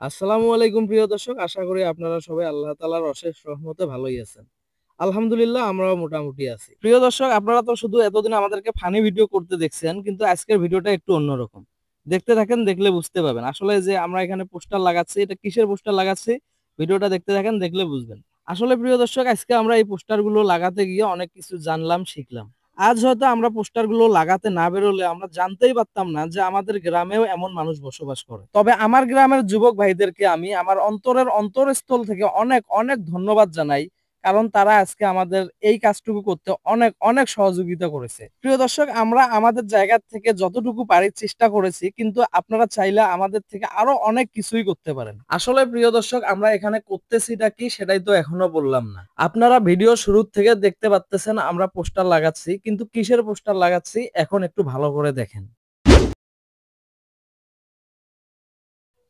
আসসালামু আলাইকুম প্রিয় দর্শক, আশা করি আপনারা সবাই আল্লাহ তাআলার অশেষ রহমতে ভালোই আছেন। আলহামদুলিল্লাহ আমরাও মোটামুটি আছি। প্রিয় দর্শক, আপনারা তো শুধু এতদিন আমাদেরকে ফানি ভিডিও করতে দেখছেন, কিন্তু আজকের ভিডিওটা একটু অন্যরকম। দেখতে থাকেন, দেখলে বুঝতে পারবেন আসলে যে আমরা এখানে পোস্টার লাগাচ্ছি এটা কিসের পোস্টার লাগাচ্ছি। ভিডিওটা দেখতে থাকেন, দেখলে বুঝবেন। আসলে প্রিয় দর্শক, আজকে আমরা এই পোস্টারগুলো লাগাতে গিয়ে অনেক কিছু জানলাম, শিখলাম। আজ হয়তো আমরা পোস্টারগুলো লাগাতে না বেরোলে আমরা জানতেই পারতাম না যে আমাদের গ্রামেও এমন মানুষ বসবাস করে। তবে আমার গ্রামের যুবক ভাইদেরকে আমি আমার অন্তরের অন্তরস্থল থেকে অনেক অনেক ধন্যবাদ জানাই, কারণ তারা আজকে আমাদের এই কাজটুকু করতে অনেক অনেক সহযোগিতা করেছে। প্রিয় দর্শক, আমরা আমাদের জায়গা থেকে যতটুকু পারি চেষ্টা করেছি, কিন্তু আপনারা চাইলে আমাদের থেকে আরো অনেক কিছুই করতে পারেন। আসলে প্রিয় দর্শক, আমরা এখানে করতেছিটা কি সেটাই তো এখনো বললাম না। আপনারা ভিডিও শুরু থেকে দেখতে পাচ্ছেন আমরা পোস্টার লাগাচ্ছি, কিন্তু কিসের পোস্টার লাগাচ্ছি এখন একটু ভালো করে দেখেন।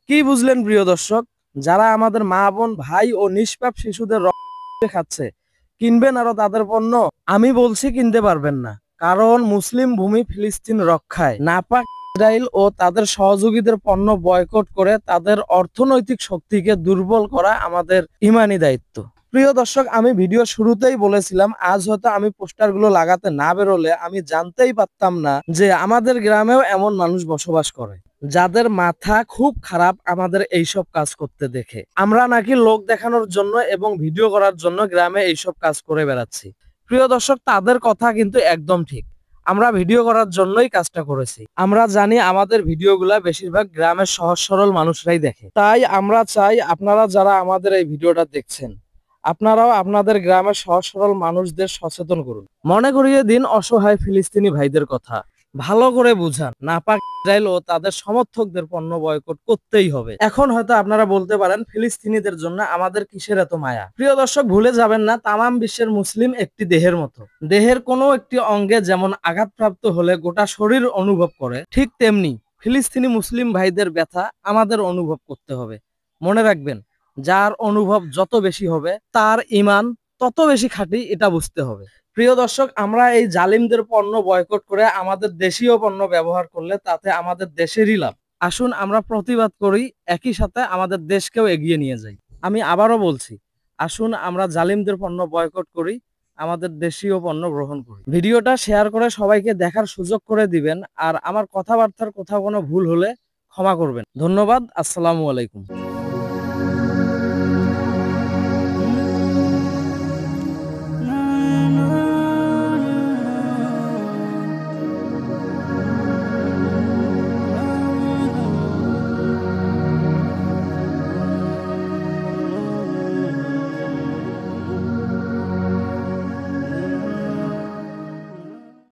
কি বুঝলেন প্রিয় দর্শক? যারা আমাদের মা বোন ভাই ও নিষ্পাপ শিশুদের রক্ত খাচ্ছে, কিনবেন আরো তাদের পণ্য? আমি বলছি কিনতে পারবেন না, কারণ মুসলিম ভূমি ফিলিস্তিন রক্ষায় নাপাক ইসরাইল ও তাদের সহযোগীদের পণ্য বয়কট করে তাদের অর্থনৈতিক শক্তিকে দুর্বল করা আমাদের ইমানি দায়িত্ব। প্রিয় দর্শক, আমি ভিডিও শুরুতেই বলেছিলাম আজ হয়তো আমি পোস্টারগুলো লাগাতে না বেরোলে আমি জানতেই পারতাম না যে আমাদের গ্রামেও এমন মানুষ বসবাস করে, যাদের মাথা খুব খারাপ আমাদের এইসব কাজ করতে দেখে। আমরা নাকি লোক দেখানোর জন্য এবং ভিডিও করার জন্য গ্রামে এইসব কাজ করে বেড়াচ্ছি। প্রিয় দর্শক, তাদের কথা কিন্তু একদম ঠিক। আমরা ভিডিও করার জন্যই কাজটা করেছি। আমরা জানি আমাদের ভিডিওগুলা বেশিরভাগ গ্রামের সহজ সরল মানুষরাই দেখে, তাই আমরা চাই আপনারা যারা আমাদের এই ভিডিওটা দেখছেন আপনারাও আপনাদের গ্রামের সহজ সরল মানুষদের সচেতন করুন। মনে করিয়ে দিন অসহায় ফিলিস্তিনি ভাইদের কথা। ভালো করে বুঝান নাপাক ইসরায়েল ও তাদের সমর্থকদের পণ্য বয়কট করতেই হবে। এখন হয়তো আপনারা বলতে পারেন ফিলিস্তিনিদের জন্য আমাদের কিসের এত মায়া। প্রিয় দর্শক, ভুলে যাবেন না তামাম বিশ্বের মুসলিম একটি দেহের মতো। দেহের কোনো একটি অঙ্গে যেমন আঘাতপ্রাপ্ত হলে গোটা শরীর অনুভব করে, ঠিক তেমনি ফিলিস্তিনি মুসলিম ভাইদের ব্যথা আমাদের অনুভব করতে হবে। মনে রাখবেন, যার অনুভব যত বেশি হবে তার ঈমান তত বেশি খাঁটি, এটা বুঝতে হবে। প্রিয় দর্শক, আমরা এই জালিমদের পণ্য বয়কট করে আমাদের দেশীয় পণ্য ব্যবহার করলে তাতে আমাদের দেশেরই লাভ। আসুন আমরা প্রতিবাদ করি, একই সাথে আমাদের দেশকেও এগিয়ে নিয়ে যাই। আমি আবারও বলছি, আসুন আমরা জালিমদের পণ্য বয়কট করি, আমাদের দেশীয় পণ্য গ্রহণ করি। ভিডিওটা শেয়ার করে সবাইকে দেখার সুযোগ করে দিবেন, আর আমার কথাবার্তার কোথাও কোনো ভুল হলে ক্ষমা করবেন। ধন্যবাদ। আসসালামু আলাইকুম।